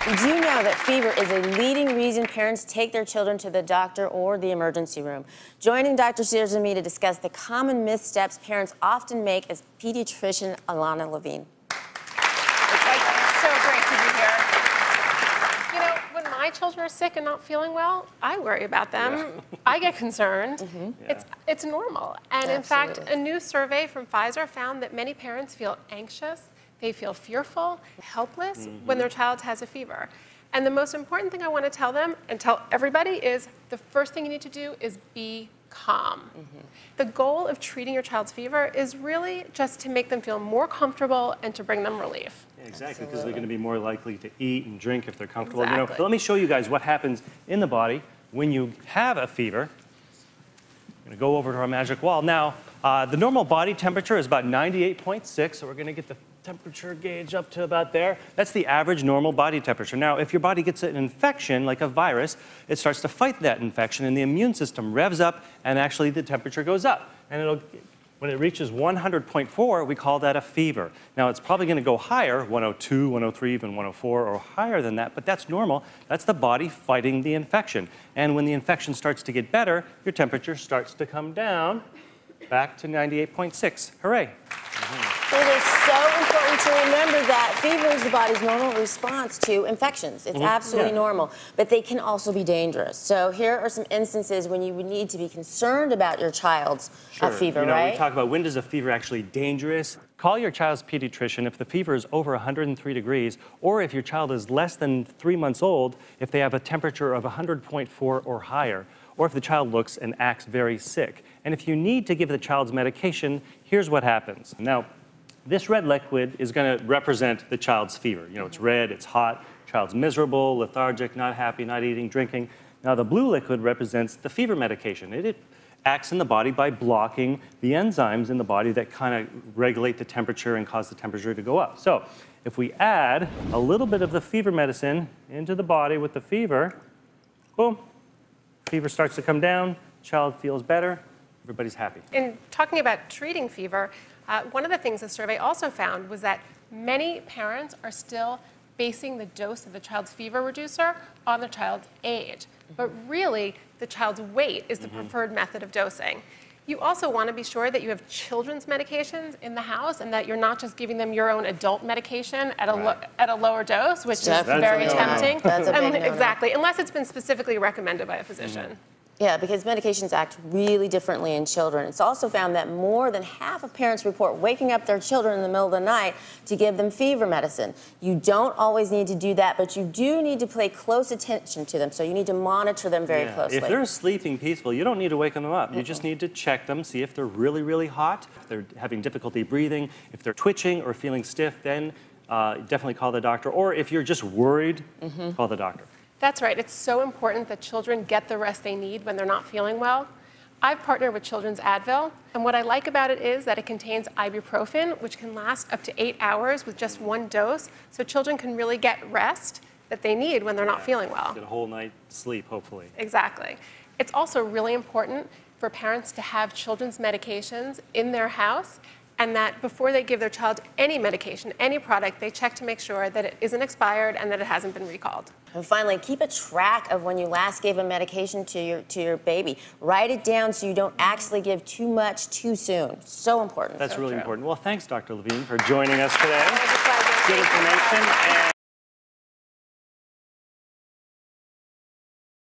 Did you know that fever is a leading reason parents take their children to the doctor or the emergency room? Joining Dr. Sears and me to discuss the common missteps parents often make is pediatrician Alana Levine. It's so great to be here. You know, when my children are sick and not feeling well, I worry about them. Yeah. I get concerned. It's normal. And in fact, a new survey from Pfizer found that many parents feel anxious. They feel fearful, helpless when their child has a fever. And the most important thing I want to tell them and tell everybody is the first thing you need to do is be calm. The goal of treating your child's fever is really just to make them feel more comfortable and to bring them relief. Yeah, exactly, because they're going to be more likely to eat and drink if they're comfortable. Exactly. You know, let me show you guys what happens in the body when you have a fever. I'm going to go over to our magic wall. Now, the normal body temperature is about 98.6, so we're going to get the temperature gauge up to about there. That's the average normal body temperature. Now, if your body gets an infection, like a virus, it starts to fight that infection, and the immune system revs up, and actually the temperature goes up. And when it reaches 100.4, we call that a fever. Now, it's probably going to go higher, 102, 103, even 104, or higher than that, but that's normal. That's the body fighting the infection. And when the infection starts to get better, your temperature starts to come down back to 98.6. Hooray. It is so important to remember that fever is the body's normal response to infections. It's absolutely normal, but they can also be dangerous. So here are some instances when you would need to be concerned about your child's fever, you know, right? We talk about when does a fever actually dangerous. Call your child's pediatrician if the fever is over 103 degrees, or if your child is less than 3 months old, if they have a temperature of 100.4 or higher, or if the child looks and acts very sick. And if you need to give the child's medication, here's what happens. Now, this red liquid is going to represent the child's fever. You know, it's red, it's hot, child's miserable, lethargic, not happy, not eating, drinking. Now, the blue liquid represents the fever medication. It acts in the body by blocking the enzymes in the body that kind of regulate the temperature and cause the temperature to go up. So, if we add a little bit of the fever medicine into the body with the fever, boom, fever starts to come down, child feels better, everybody's happy. In talking about treating fever, one of the things the survey also found was that many parents are still basing the dose of the child's fever reducer on the child's age. But really, the child's weight is the preferred method of dosing. You also want to be sure that you have children's medications in the house and that you're not just giving them your own adult medication at a lower dose, which is very tempting. That's a big no-no. Exactly, unless it's been specifically recommended by a physician. Yeah, because medications act really differently in children. It's also found that more than half of parents report waking up their children in the middle of the night to give them fever medicine. You don't always need to do that, but you do need to pay close attention to them, so you need to monitor them very closely. If they're sleeping peaceful, you don't need to wake them up. You just need to check them, see if they're really, really hot, if they're having difficulty breathing, if they're twitching or feeling stiff, then definitely call the doctor. Or if you're just worried, call the doctor. That's right. It's so important that children get the rest they need when they're not feeling well. I've partnered with Children's Advil, and what I like about it is that it contains ibuprofen, which can last up to 8 hours with just one dose, so children can really get rest that they need when they're not feeling well. Get a whole night's sleep, hopefully. Exactly. It's also really important for parents to have children's medications in their house, and that before they give their child any medication, any product, they check to make sure that it isn't expired and that it hasn't been recalled. And finally, keep a track of when you last gave a medication to your baby. Write it down so you don't actually give too much too soon. So important. That's so really true. important. Well, thanks, Dr. Levine, for joining us today. It was a pleasure. Good information.